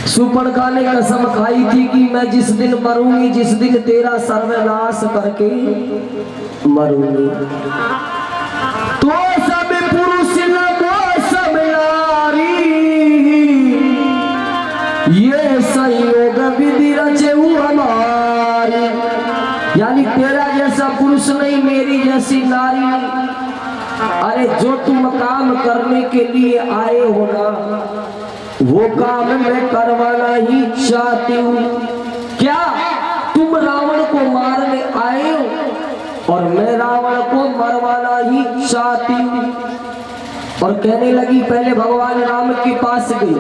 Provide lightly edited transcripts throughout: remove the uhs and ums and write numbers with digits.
सुपर्णखा ने कसम खाई थी कि मैं जिस दिन मरूंगी, जिस दिन तेरा सर्वनाश करके मरूंगी, तो सब पुरुष वो सब नारी, ये संयोग विधि रचे हमारी। यानी तेरा जैसा पुरुष नहीं, मेरी जैसी नारी नहीं। अरे जो तुम काम करने के लिए आए हो ना, वो काम मैं करवाना ही चाहती हूँ। क्या तुम रावण को मारने आए हो और मैं रावण को मरवाना ही चाहती हूँ। और कहने लगी, पहले भगवान राम के पास गई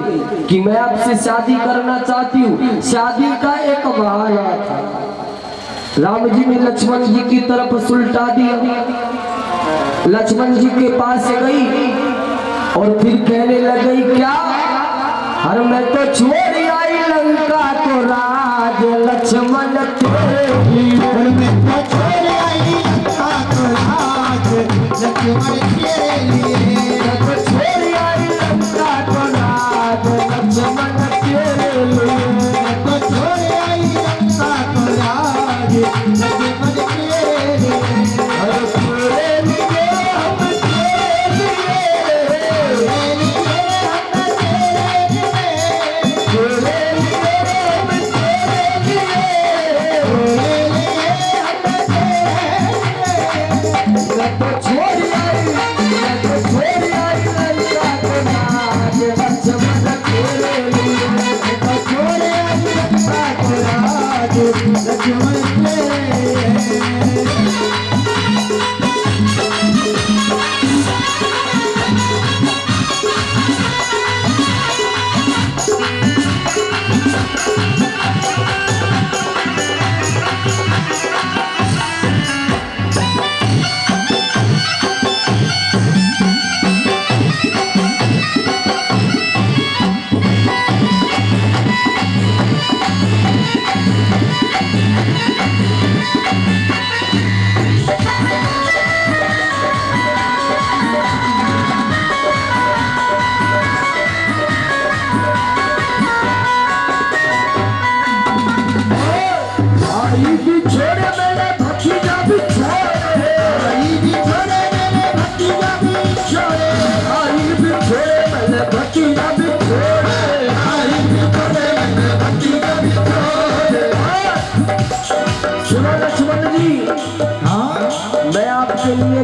कि मैं आपसे शादी करना चाहती हूँ। शादी का एक बहाना था। राम जी ने लक्ष्मण जी की तरफ सुलटा दिया। लक्ष्मण जी के पास गई और फिर कहने लगी, क्या हर मैं तो छोड़ आई लंका को राज, लक्ष्मण तेरे लिए मैं तो छोड़ आई लंका को राज, लक्ष्मण तेरे लिए मैं तो छोड़ आई लंका को राज, लक्ष्मण तेरे लिए मैं तो छोड़ आई लंका को राज, लक्ष्मण तेरे लिए।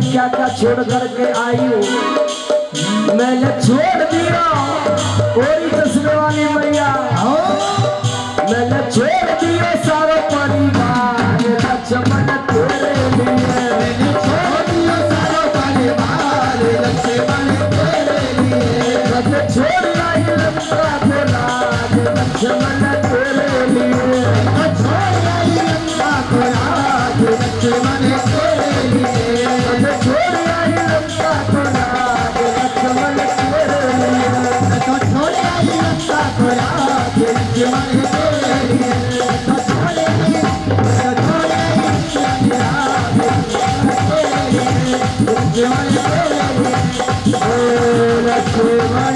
क्या क्या छोड़ करके आई हूँ, मैंने छोड़ दिया कोई चश्मे वाली मैया, मैंने छोड़ दिया सारा परिवार, लक्ष्मण तेरे लिए मैंने छोड़ दिया सारा परिवार, लक्ष्मण तेरे लिए मैं छोड़ आई लंका को राज, लक्ष्मण तेरे लिए मैं छोड़ आई लंका को राज, लक्ष्मण तेरे लिए मैं छोड़ आई लंका को राज, लक्ष्मण तेरे लिए मैं छोड़ आई लंका को राज, लक्ष्मण तेरे लिए मैं छोड़ आई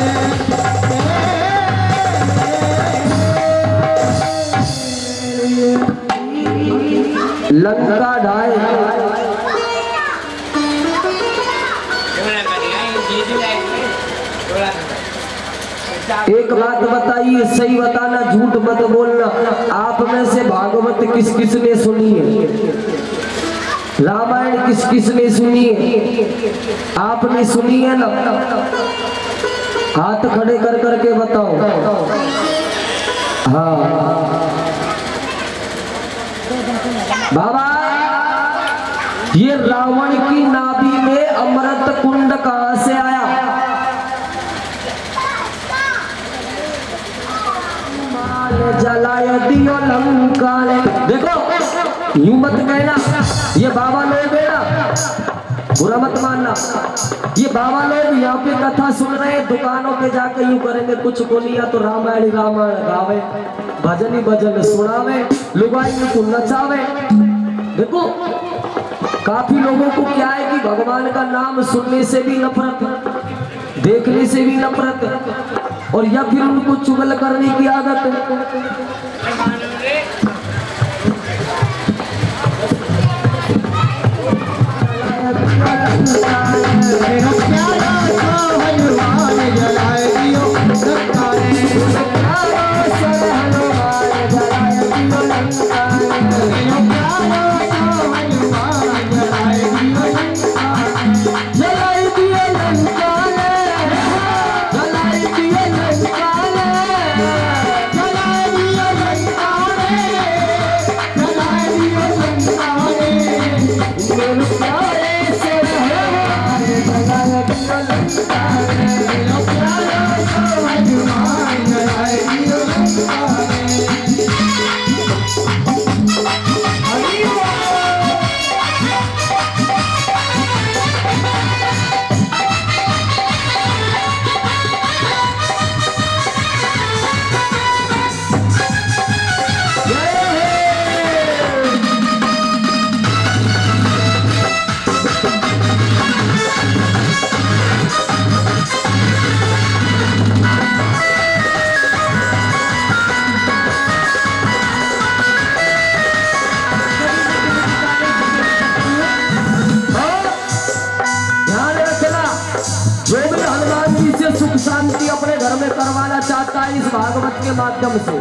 लंका ढाए। एक बात बताइए, सही बताना, झूठ मत बोलना। आप में से भागवत किस किस ने सुनी है? रामायण किस किस ने सुनी है? आपने सुनी है ना? हाथ खड़े कर करके बताओ। हाँ बाबा, ये रावण की नाभि में अमृत कुंड कहां से आया? जलाया दियो लंका ने। देखो यूं मत कहना ये बाबा लोग है ना, बुरा मत मानना। ये बाबा लोग यहाँ पे कथा सुन रहे हैं, दुकानों पे जाके यूं करेंगे, कुछ को लिया तो रामायण रामायण गावे, भजन ही भजन सुनावे, लुगाई को नचावे। देखो काफी लोगों को क्या है कि भगवान का नाम सुनने से भी नफरत, देखने से भी नफरत, और या फिर उनको चुगल करने की आदत है। शांति अपने घर में करवाना चाहता है इस भागवत के माध्यम से,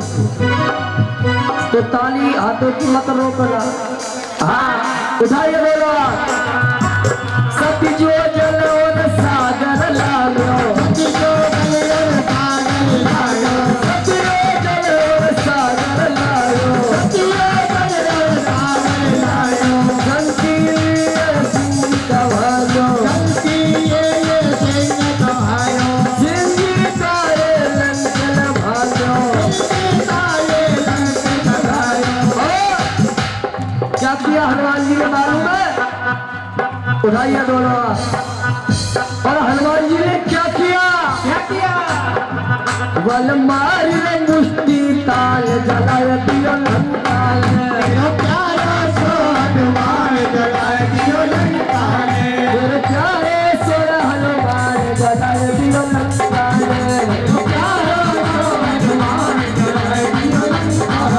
तो ताली हाथों की मत रोकना। हाँ उठाइए बोलो, सत्य जो जल और सागर लागो, सत्य जो जल और सागर लागो, सत्य जल और सागर लागो, सत्य जल और सागर लागो, शक्ति सिंह कहायो, शक्ति सिंह कहायो, क्या किया हनुमान जी ने मालूम है? उठाइए दोनों। और हनुमान जी ने क्या किया? वल मारी ने मुष्टि ताल जलाए दियो लंकाल, प्यारा सो हनुमान जलाए दियो लंकाल, मेरे प्यारे सो हनुमान जलाए दियो लंकाल, प्यारा सो हनुमान जलाए दियो लंकाल।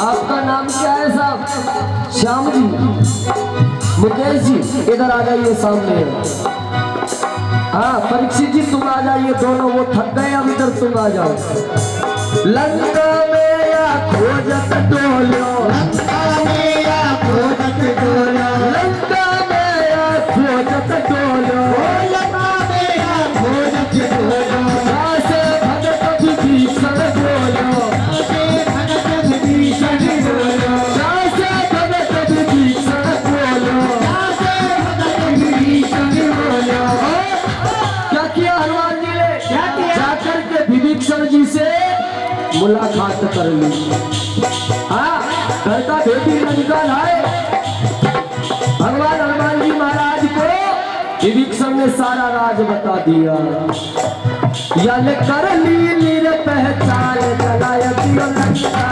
आपका नाम क्या है साहब? श्याम जी, मुकेश जी इधर आ जाइए सामने। हाँ परीक्षित जी तुम आ जाइए, दोनों वो थक गए, अब इधर तुम आ जाओ। लंका में या खोजत डोलो, लंका में या खोजत डोलो, लंका में या खोजत डोलो, लंका में या खोजत डोलो, सासे भगत विभीषण बोलो, सासे भगत विभीषण बोलो, सासे भगत विभीषण बोलो, सासे भगत विभीषण बोलो। क्या किया हनुमान जी ने? जाकर के विभीषण जी से मुलाकात कर ली। हाँ घर का बेटी लंका लाए, भगवान हनुमान जी महाराज को विभीषण ने सारा राज बता दिया। याल कर ली पहचान जलाए दियो लंका,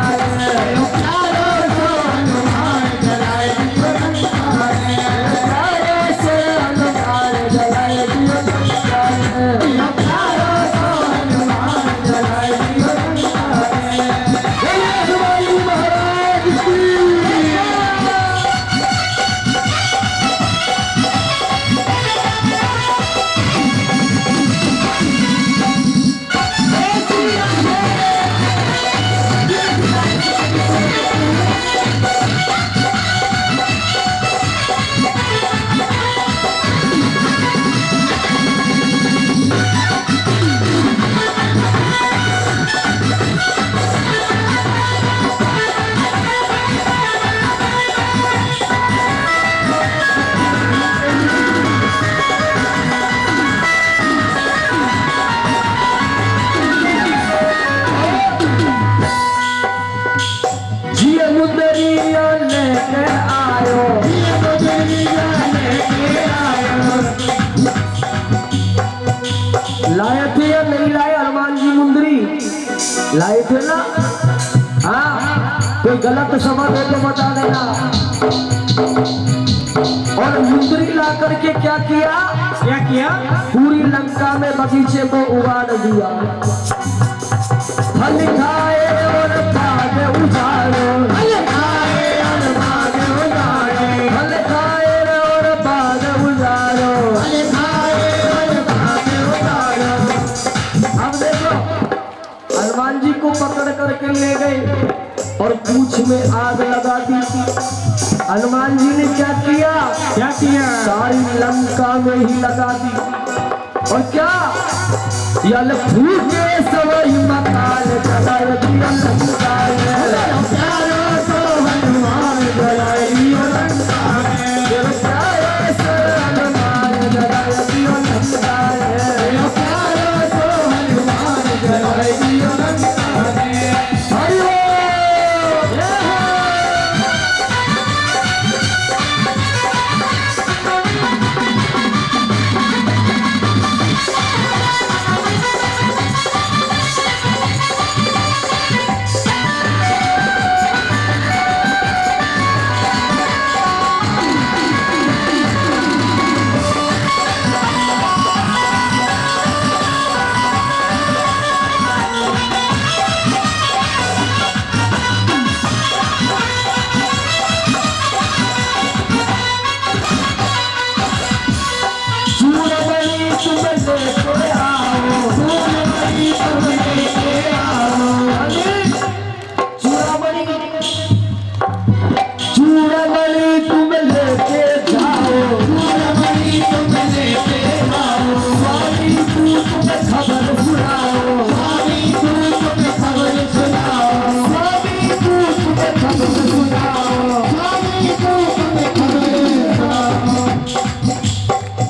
लाइट है ना? हाँ, कोई गलत समझ हो तो बता देना। और मुंदरी ला करके क्या किया? क्या किया? पूरी लंका में बगीचे को उगाड़ दिया। फल खाए और बाग उजाड़ो, फल खाए और बाग उजाड़ो, फल खाए और बाग उजाड़ो, फल खाए और बाग उजाड़ो। अब देखो, हनुमान जी को पकड़ करके ले गए और पूंछ में आग लगा दी। हनुमान जी ने क्या किया? क्या किया? सारी लंका में ही लगा दी। और क्या? यल फूके सवई मकाल जलाय दिया लंका में, प्यारो सो हनुमान जलाय दिया लंका में, प्यारो सो हनुमान जलाय दिया लंका में, प्यारो सो हनुमान जलाय दिया लंका में। हरि बोल।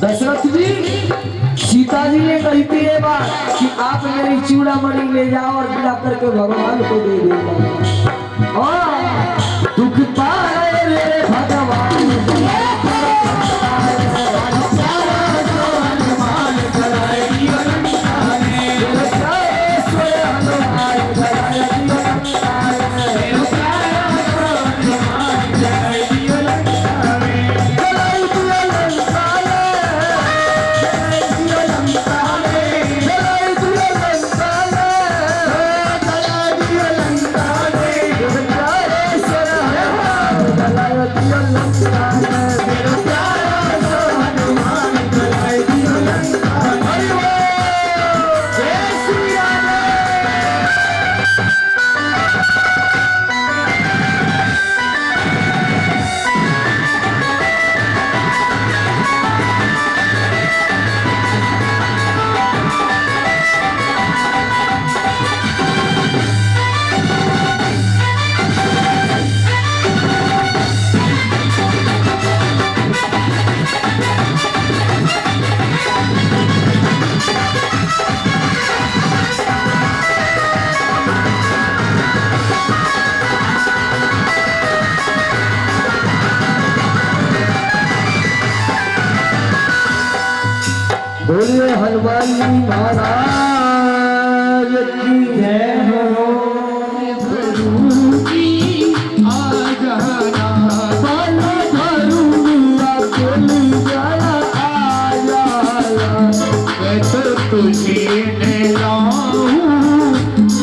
दशरथ जी, सीता जी ने कही थी ये बात कि आप मेरी चूड़ामणि ले जाओ और गिरा करके भगवान को दे देगा। और दुख पाए रे भगवान, बोलिए हनुमान जी महाराज की जय हो। तुझे लाऊं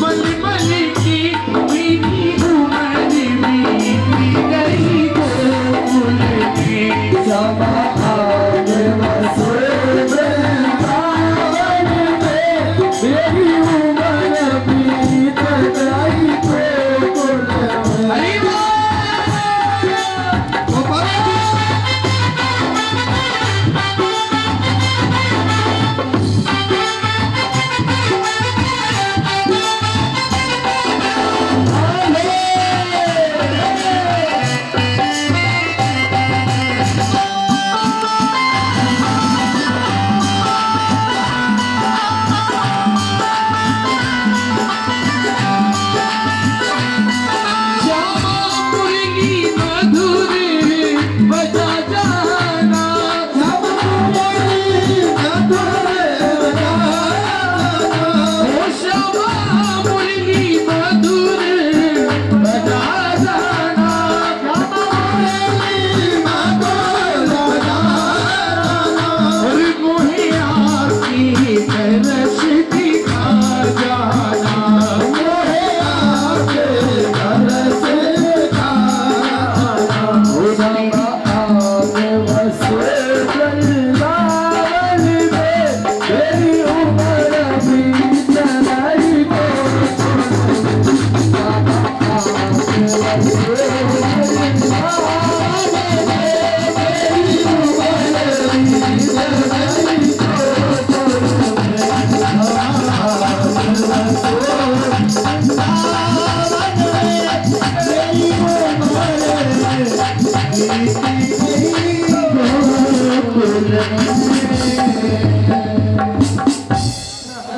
मन मन की मेरी उम्र बीती गई गोकुल में, जब आगे बसोरे वृंदावन में, मेरी उम्र बीत गई गोकुल में। हरि बोल।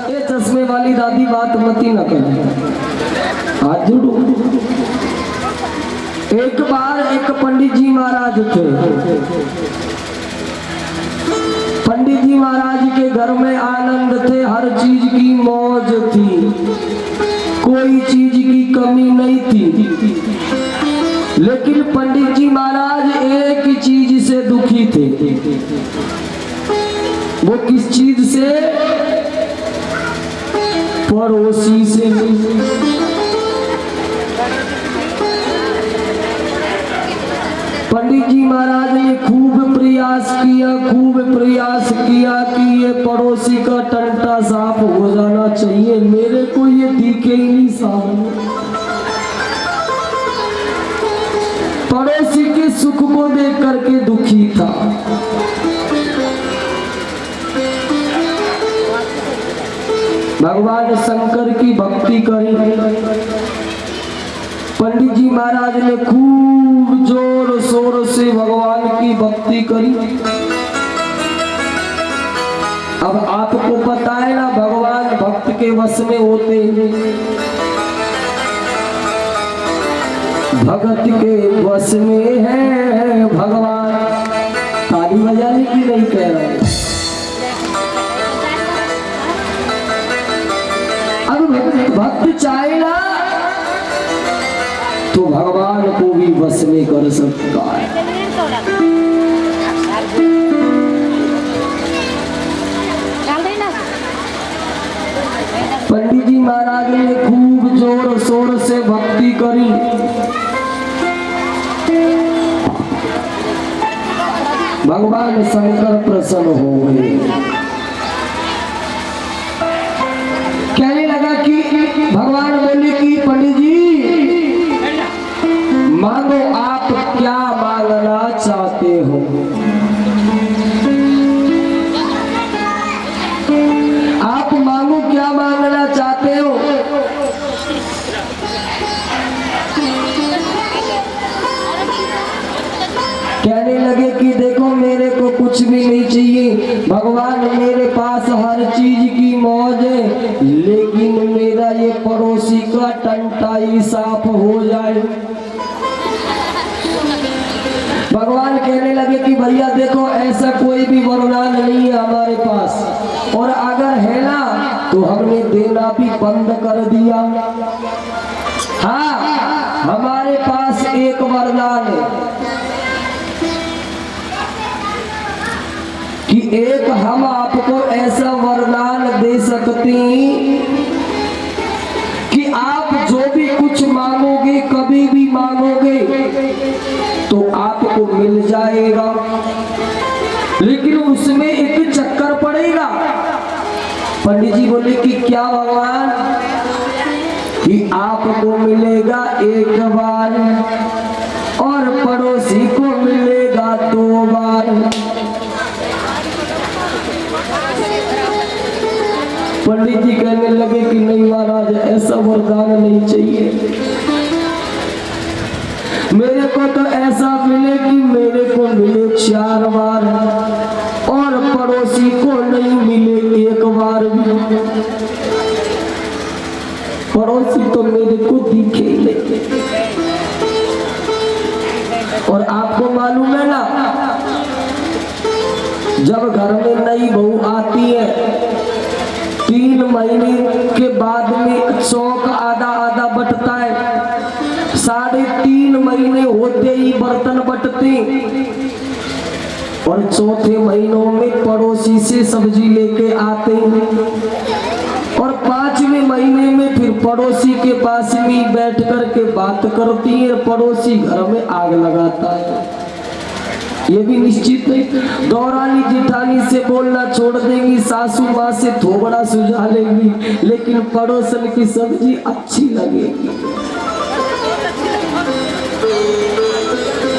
ये चश्मे वाली दादी बात मती न करे, हाथ जोड़ो। एक बार एक पंडित जी महाराज थे। पंडित जी महाराज के घर में आनंद थे, हर चीज की मौज थी, कोई चीज की कमी नहीं थी। लेकिन पंडित जी महाराज एक ही चीज से दुखी थे। वो किस चीज से? पड़ोसी से। पंडित जी महाराज ने खूब प्रयास किया कि ये पड़ोसी का टंटा साफ हो जाना चाहिए, मेरे को ये दिखे ही नहीं सामने। पड़ोसी के सुख को देख करके दुखी था। भगवान शंकर की भक्ति करी। पंडित जी महाराज ने खूब जोर शोर से भगवान की भक्ति करी। अब आपको पता है ना, भगवान भक्त के वश में होते हैं, भगत के वश में है भगवान। ताली बजाने की नहीं कह रहे। अब भक्त चाहे ना तो भगवान को भी वश में कर सकता है। पंडित जी महाराज ने खूब जोर शोर से भक्ति करी। भगवान शंकर प्रसन्न हो गए। कहने लगा कि भगवान बोले कि पंडित जी मांगो, आप क्या मांगना चाहते हो? आप मांगो, क्या मांगना चाहते हो? कहने लगे कि देखो मेरे को कुछ भी नहीं चाहिए भगवान, मेरे पास हर चीज की मौज है, लेकिन मेरा ये पड़ोसी का टंटा ही साफ हो जाए। भगवान कहने लगे कि भैया देखो ऐसा कोई भी वरदान नहीं है हमारे पास, और अगर है ना तो हमने देना भी बंद कर दिया। हाँ, हमारे पास एक वरदान है कि एक हम आपको ऐसा वरदान दे सकते हैं कि आप जो भी कुछ मांगोगे, कभी भी मांगोगे तो आपको मिल जाएगा, लेकिन उसमें एक चक्कर पड़ेगा। पंडित जी बोले कि क्या भगवान? कि आपको मिलेगा एक बार और पड़ोसी को मिलेगा 2 बार। पंडित जी कहने लगे कि नहीं महाराज, ऐसा वरदान नहीं चाहिए, मेरे को तो ऐसा मिले कि मेरे को मिले 4 बार और पड़ोसी को नहीं मिले 1 बार भी। पड़ोसी तो मेरे को दिखे नहीं। और आपको मालूम है ना, जब घर में नई बहू आती है 3 महीने के बाद में चौक आधा आधा बटता है, 3.5 महीने होते ही बर्तन बटते, और 4थे महीनों में पड़ोसी से सब्जी लेके आते हैं, और 5वें महीने में फिर पड़ोसी के पास में बैठ कर के बात करती है, पड़ोसी घर में आग लगाता है। ये भी निश्चित है, दौरानी जिठानी से बोलना छोड़ देंगी, सासू माँ से थोबड़ा सुझा लेंगी, लेकिन पड़ोसन की सब्जी अच्छी लगेगी।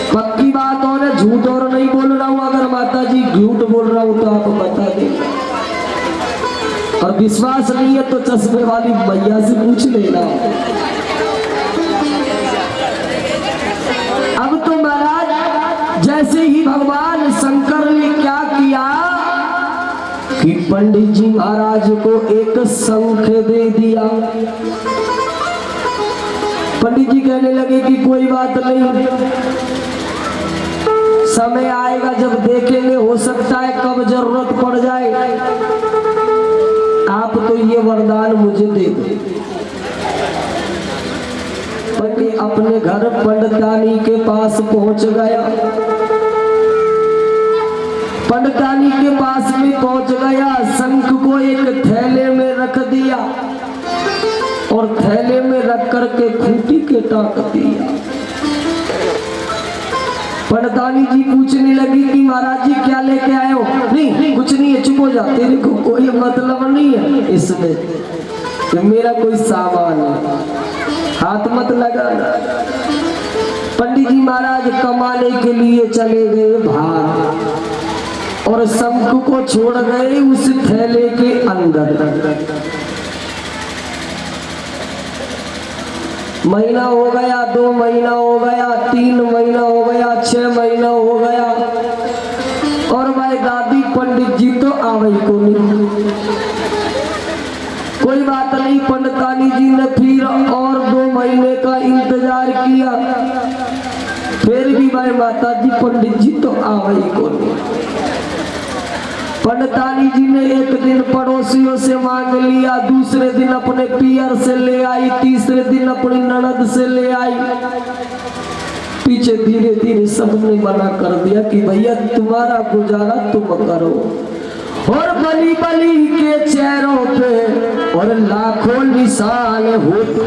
पक्की बात और है, झूठ और नहीं बोल रहा हूँ। अगर माता जी झूठ बोल रहा हूँ तो आप बता दें, और विश्वास नहीं है तो चश्मे वाली भैया से पूछ लेना। अब तो महाराज जैसे ही भगवान शंकर ने क्या कि पंडित जी महाराज को एक शंख दे दिया। पंडित जी कहने लगे कि कोई बात नहीं, समय आएगा जब देखेंगे, हो सकता है कब जरूरत पड़ जाए, आप तो ये वरदान मुझे दे दो। पंडित अपने घर पंडितानी के पास पहुंच गया। पंडितानी के पास में पहुंच गया, शंख को एक थैले में रख दिया और थैले में रख करके खूंटी के टाक दिया। पंडितानी जी पूछने लगी कि महाराज जी क्या लेके आए हो? नहीं कुछ नहीं है, चुप हो जा, तेरे को कोई मतलब नहीं है इसमें, कि मेरा कोई सामान है, हाथ मत लगाना। पंडित जी महाराज कमाने के लिए चले गए बाहर और शंख को छोड़ गए उस थैले के अंदर। महीना हो गया, 2 महीना हो गया, 3 महीना हो गया, 6 महीना हो गया और भाई दादी पंडित जी तो आवे को नहीं। कोई बात नहीं, पंडितानी जी ने फिर और 2 महीने का इंतजार किया, फिर भी भाई माता जी पंडित जी तो आवे को नहीं। पंडितानी जी ने एक दिन पड़ोसियों से मांग लिया, दूसरे दिन अपने पियर से ले आई, तीसरे दिन अपनी ननद से ले आई। पीछे धीरे धीरे सबने मना कर दिया कि भैया तुम्हारा गुजारा तुम करो। और बली बली के चेहरों पे और लाखों निशान होते,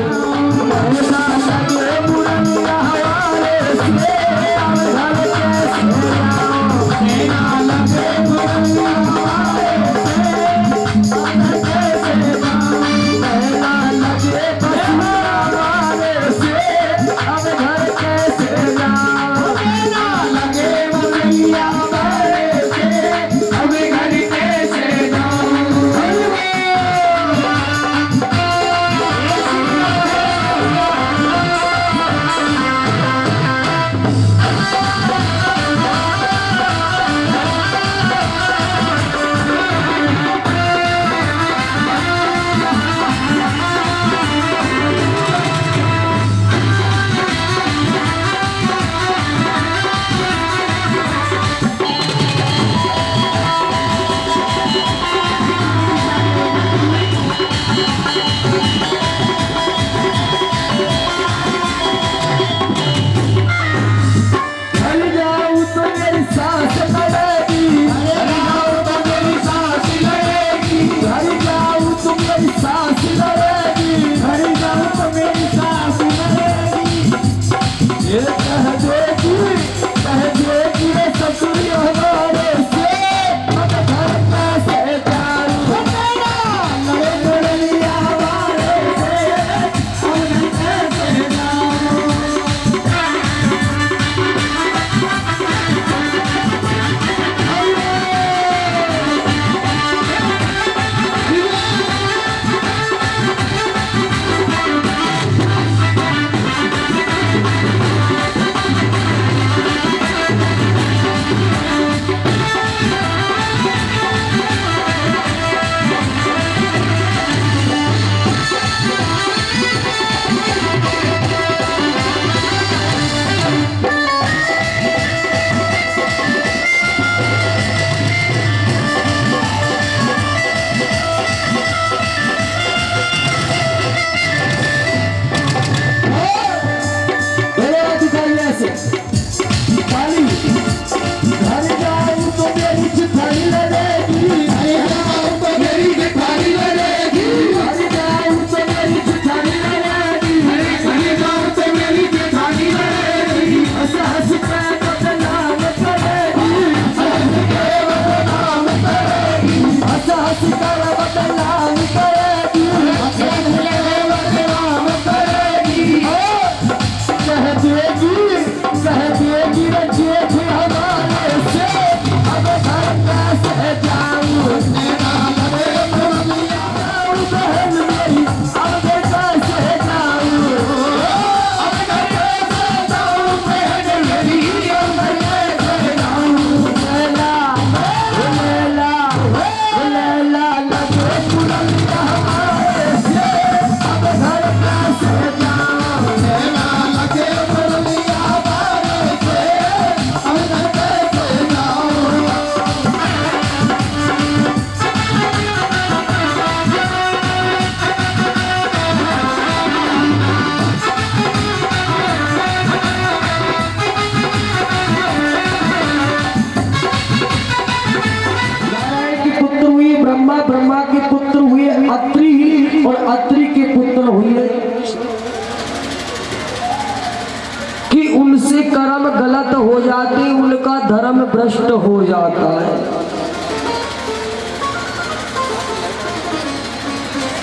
हो जाते उनका धर्म भ्रष्ट हो जाता है।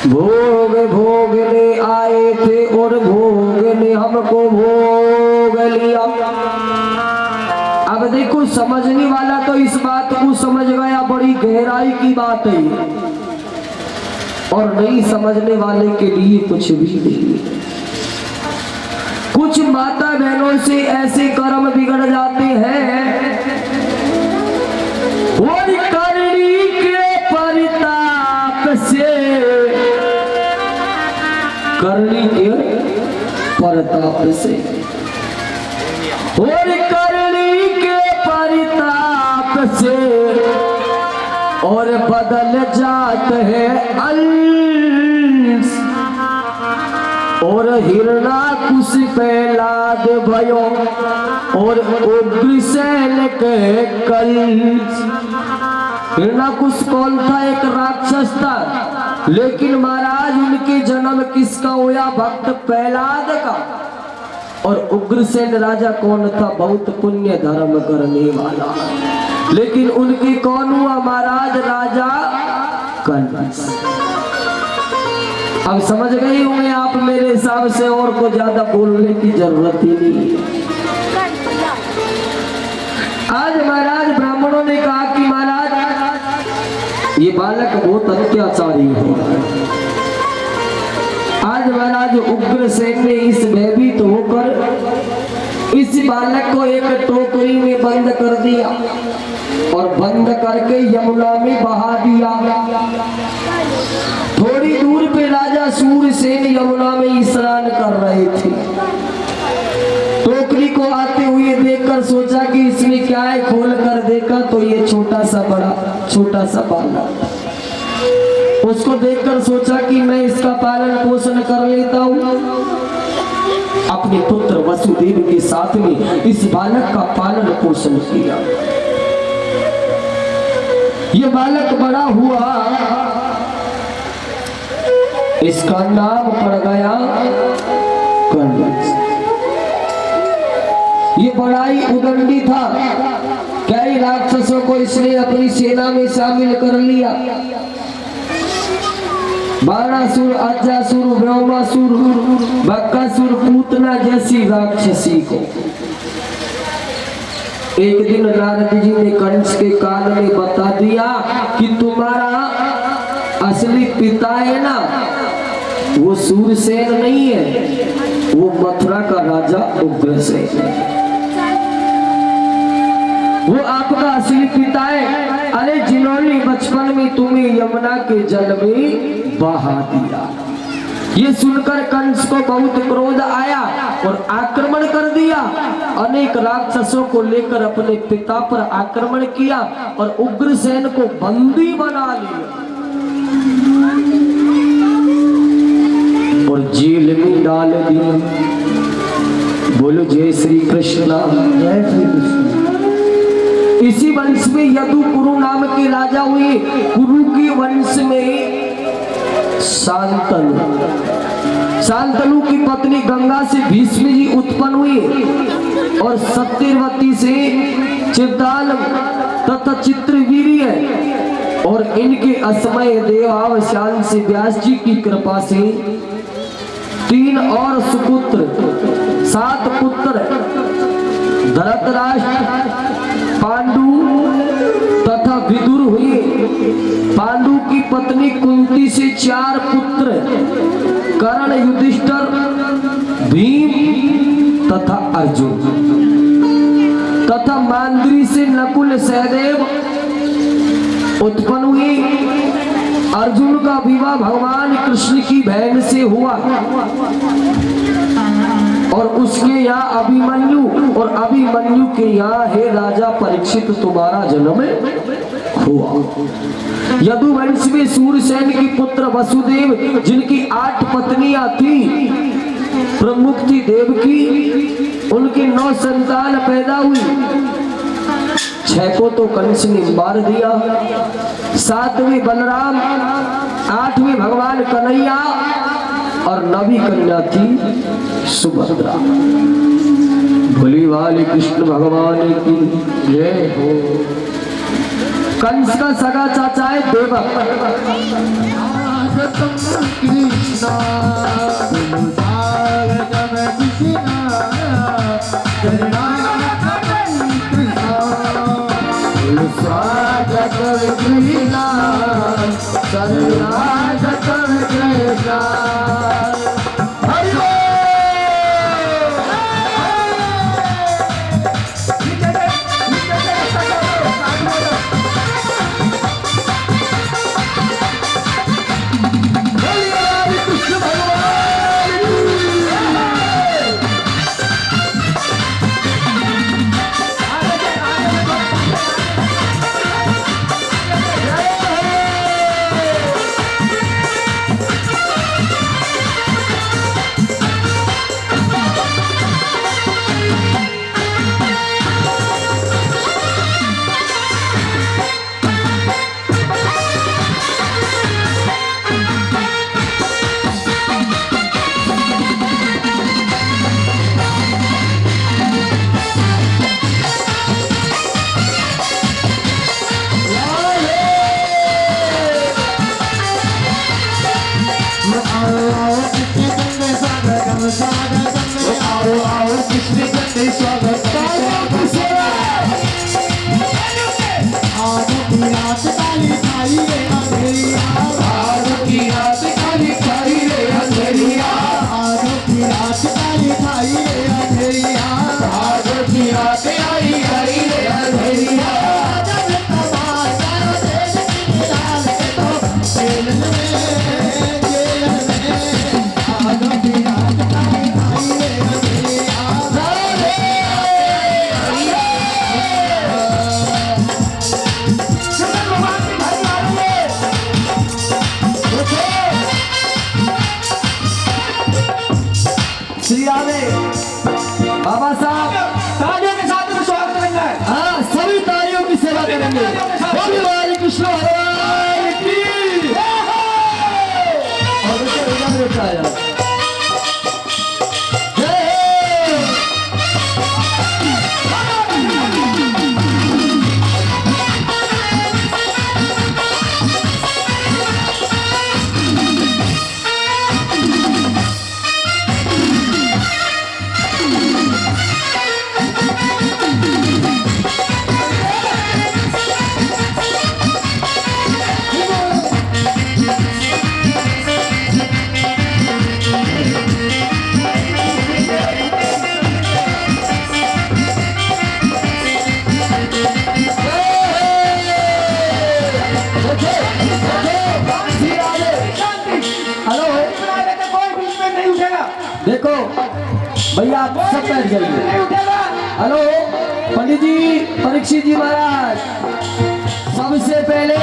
भोग भोगने आए थे और भोग ने हमको भोग लिया। अब देखो, समझने वाला तो इस बात को समझ गया, बड़ी गहराई की बात है, और नहीं समझने वाले के लिए कुछ भी नहीं। कुछ माता बहनों से ऐसे कर्म बिगड़ जाते हैं, और करनी के परिताप से, करनी के परिताप से, और करनी के परिताप से, और बदल जात है अंश, और हिरणाकुश प्रहलाद भयो, और उग्रसेन के कंस। हिरणाकुश कौन था? एक राक्षस था, लेकिन महाराज उनके जन्म किसका हुआ? भक्त प्रहलाद का। और उग्रसेन राजा कौन था? बहुत पुण्य धर्म करने वाला, लेकिन उनके कौन हुआ महाराज? राजा कंस। अब समझ गए होंगे आप मेरे हिसाब से, और को ज्यादा बोलने की जरूरत ही नहीं है। आज महाराज ब्राह्मणों ने कहा कि महाराज ये बालक बहुत अत्याचारी है। आज महाराज उग्रसेन ने इस भयभीत होकर इस बालक को एक टोकरी में बंद कर दिया, और बंद करके यमुना में बहा दिया। थोड़ी दूर पे राजा सूरसेन यमुना में स्नान कर रहे थे। टोकरी को आते हुए देखकर सोचा कि इसमें क्या है, खोल कर देखा तो ये छोटा सा बालक। उसको देखकर सोचा कि मैं इसका पालन पोषण कर लेता हूँ। अपने पुत्र वसुदेव के साथ में इस बालक का पालन पोषण किया। ये बालक बड़ा हुआ, इसका नाम पड़ गया कंस। ये बड़ा ही उदंडी था, कई राक्षसों को इसने अपनी सेना में शामिल कर लिया। बाणासुर, अजासुर, ब्रह्मासुर, बकासुर, पूतना जैसी राक्षसी को। एक दिन नारद जी ने कंस के कान में बता दिया कि तुम्हारा असली पिता है ना, वो सूरसेन नहीं है, वो मथुरा का राजा उग्रसेन है। वो आपका असली पिता है। अरे जिन्होंने बचपन में तुम्हें यमुना के जल में बहा दिया। ये सुनकर कंस को बहुत क्रोध आया और आक्रमण कर दिया। अनेक राक्षसों को लेकर अपने पिता पर आक्रमण किया और उग्रसेन को बंदी बना लिया और जेल में डाल दिया। बोलो जय श्री कृष्ण, जय श्री कृष्ण। इसी वंश में यदु कुरु नाम के राजा हुए। कुरु के वंश में शांतनु की पत्नी गंगा से भीष्म जी उत्पन्न हुए और सत्यवती से चित्रताल तथा चित्रवीर्य और इनके असमय देवावसान से व्यास जी की कृपा से 3 और सुपुत्र 7 पुत्र धृतराष्ट्र, पांडु तथा विदुर हुए। पांडु की पत्नी कुंती से 4 पुत्र कर्ण, युधिष्ठिर, भीम तथा अर्जुन तथा मांद्री से नकुल, सहदेव उत्पन्न हुए। अर्जुन का विवाह भगवान कृष्ण की बहन से हुआ और उसके यहाँ अभिमन्यु और अभिमन्यु के यहाँ है राजा परीक्षित तुम्हारा जन्म हुआ। यदुवंश में सूरसेन की पुत्र वसुदेव, जिनकी 8 पत्नियां थी, प्रमुख थी देवकी, उनकी 9 संतान पैदा हुई। 6 को तो कंस ने मार दिया, 7वीं बलराम, 8वीं भगवान कन्हैया और 9वीं कन्या थी सुभद्रा। बोली वाली कृष्ण भगवान की जय हो। कंस का सगा चाचा है देवक। बाबा साहब तालियों के साथ में स्वागत करेंगे। हाँ, सभी तालियों की सेवा करेंगे। बोलिए वाली कृष्ण भगवान की। और उसे इधर लेकर आया। देखो भैया आप सब बैठ जाइए। हेलो पंडित जी, परीक्षित जी महाराज, सबसे पहले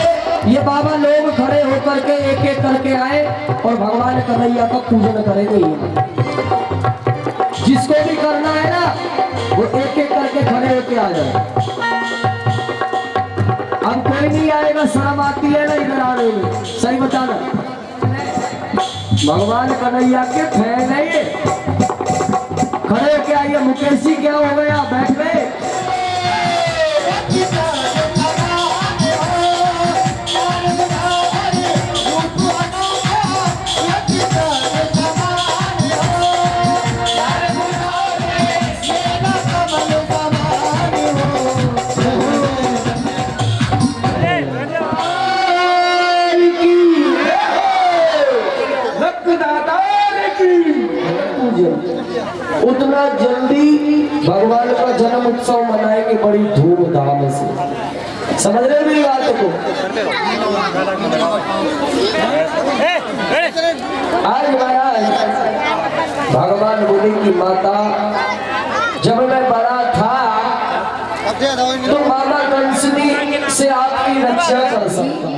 ये बाबा लोग खड़े होकर के एक एक करके आए और भगवान कन्हैया का पूजन करेंगे। जिसको भी करना है ना वो एक एक करके खड़े होके आ जाए। अब कोई नहीं आएगा, शर्म आती है ना इधर आने में, सही बताना। भगवान कन्हैया के फैन है ये। खड़े होके आइए। मुकेश जी क्या हो गया, बैठ गए? उतना जल्दी भगवान का जन्म उत्सव मनाएंगे बड़ी धूमधाम से। समझ रहे मेरी बात को? आज महाराज भगवान बोले कि माता, जब मैं बड़ा था तो मामा कंसनी से आपकी रक्षा कर सकता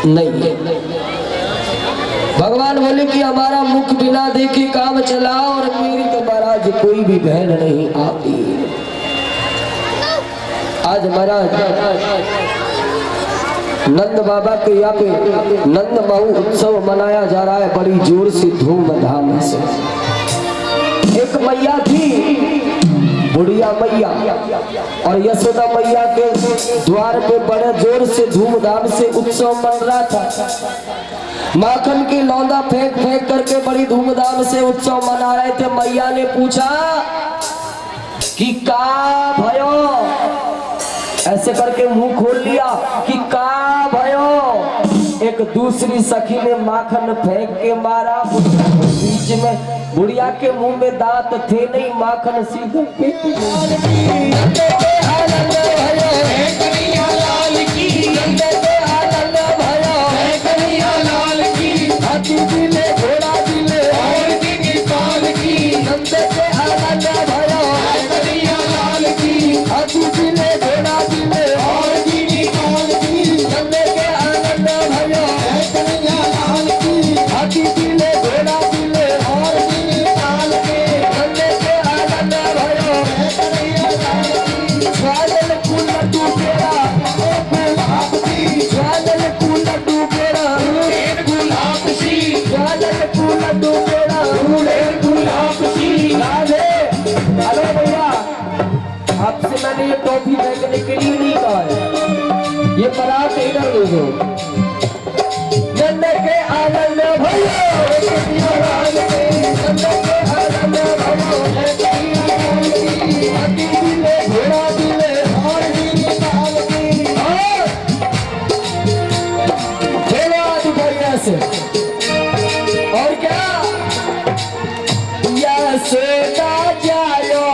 नहीं। भगवान बोले कि हमारा मुख बिना देखे काम चला और मेरी तो महाराज कोई भी बहन नहीं आती। आज महाराज नंद बाबा के यहाँ पे नंद महू उत्सव मनाया जा रहा है बड़ी जोर से धूमधाम से। एक मैया थी बुढ़िया मैया और यशोदा मैया के द्वार पे बड़े जोर से धूमधाम से उत्सव मन रहा था। माखन की लौंदा फेंक फेंक करके बड़ी धूमधाम से उत्सव मना रहे थे। मैया ने पूछा कि का भयो, ऐसे करके मुंह खोल लिया कि का भयो। एक दूसरी सखी ने माखन फेंक के मारा बीच में। बुढ़िया के मुंह में दांत थे नहीं, माखन सीधे पेट मैंने ये टॉफी फेंकने के लिए नहीं कहा है, ये परात इधर ले दो। नन्हे के आनंद भयो, घोड़ा दिले और बढ़िया से। और क्या यशोदा जायो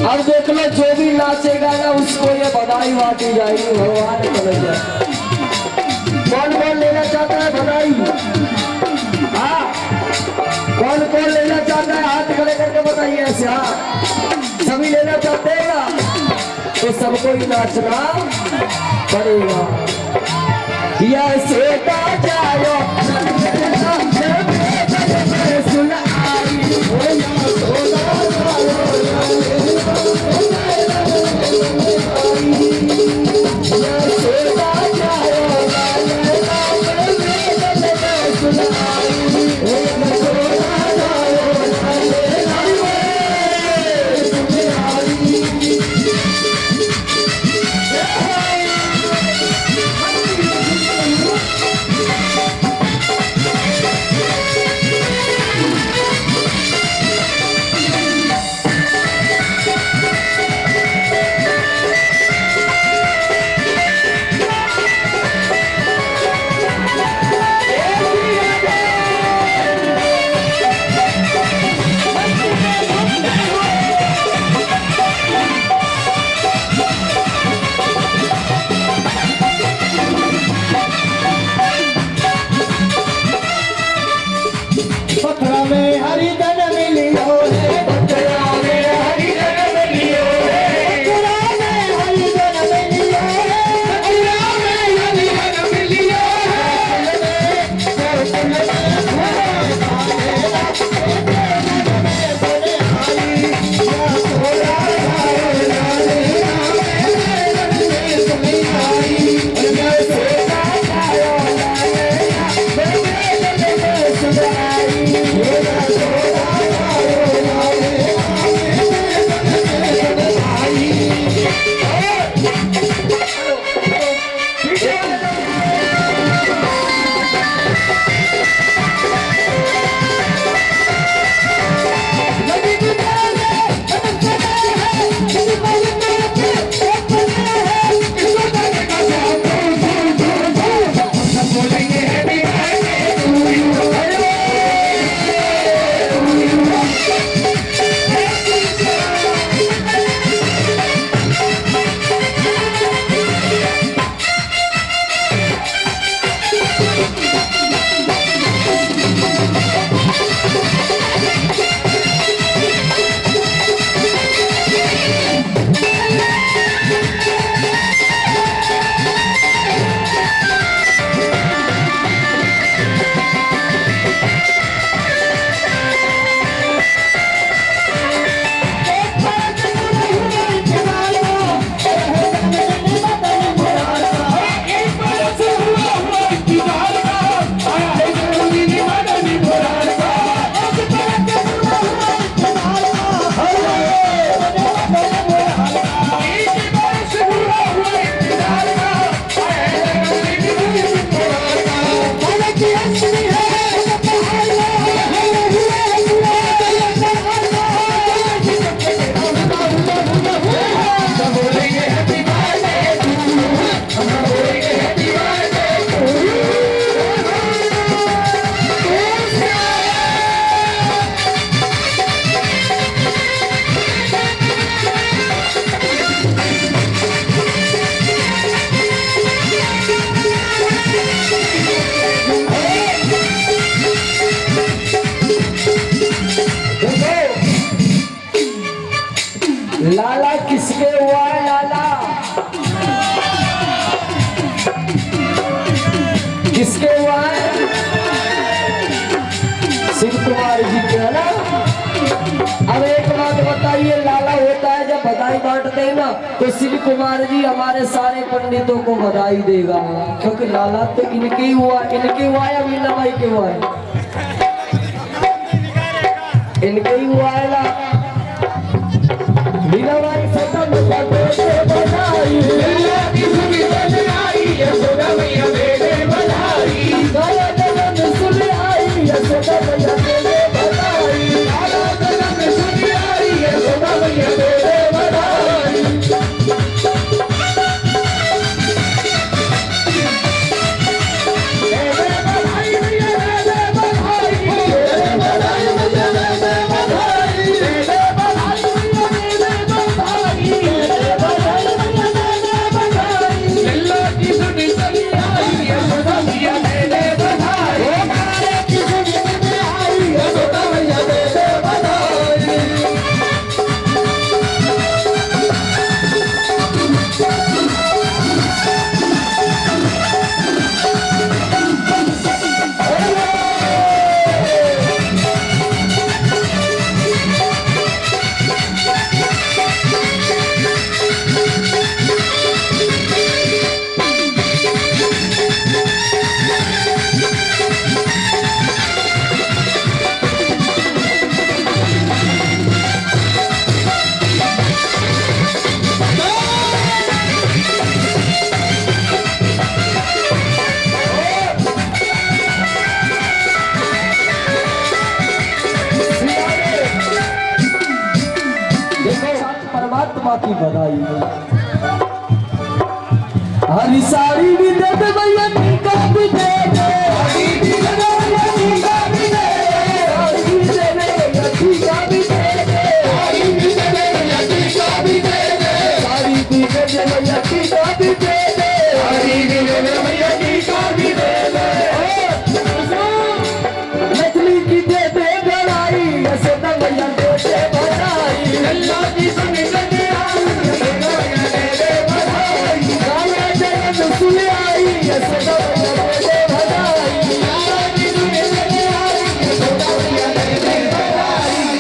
अब देख लो, जो भी नाचेगा ना उसको ये बधाई बांटी जाएगी। भगवान चले जाए। कौन कौन लेना चाहता है बधाई? हाँ, कौन कौन लेना चाहता है हाथ खड़े करके बताइए ऐसे। हाँ, सभी लेना चाहते हैं ना, तो सबको ही नाचना पड़ेगा। यह सेता जायो सुन लाला किसके हुआ है लाला? किसके हुआ है? शिव कुमार जी के, है ना? अब एक बात बताइए, लाला होता है जब बधाई बांटते हैं ना तो शिव कुमार जी हमारे सारे पंडितों को बधाई देगा, क्योंकि लाला तो इनके ही हुआ या मीना बाई के हुआ है? इनके ही हुआ है ना। मीना बाई सतम बधाई, यशोदा मैया दे दे बधाई, गाया गगन सुन आई यशोदा मैया दे दे बधाई, गाया गगन सुन आई यशोदा मैया दे दे बधाई। दे दे बधाई मैया दे दे बधाई, दे दे बधाई मैया दे दे बधाई, दे दे बधाई मैया दे दे बधाई, दे दे बधाई मैया दे दे बधाई। लल्ला की सुन चली आई यशोदा मैया दे दे बधाई, ओ गाने की सुन चली आई यशोदा मैया दे दे बधाई। परमात्मा की बधाई। हरी साड़ी भी दे दे भैया, टीका भी दे दे, हरी भी दे दे भैया, टीका भी दे दे, हरी भी दे दे भैया, टीका भी दे दे, हरी भी दे दे भैया, टीका भी दे दे, हरी भी दे दे भैया, टीका भी दे दे, हरी भी दे दे भैया, टीका भी दे दे। मछली की दे दे बधाई, यशोदा मैया दे दे बधाई, लल्ला की सुन चली आई यशोदा मैया दे दे बधाई, गाया गगन सुन आई यशोदा मैया दे दे बधाई, लल्ला की सुन चली आई यशोदा मैया दे दे बधाई।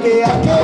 बधाई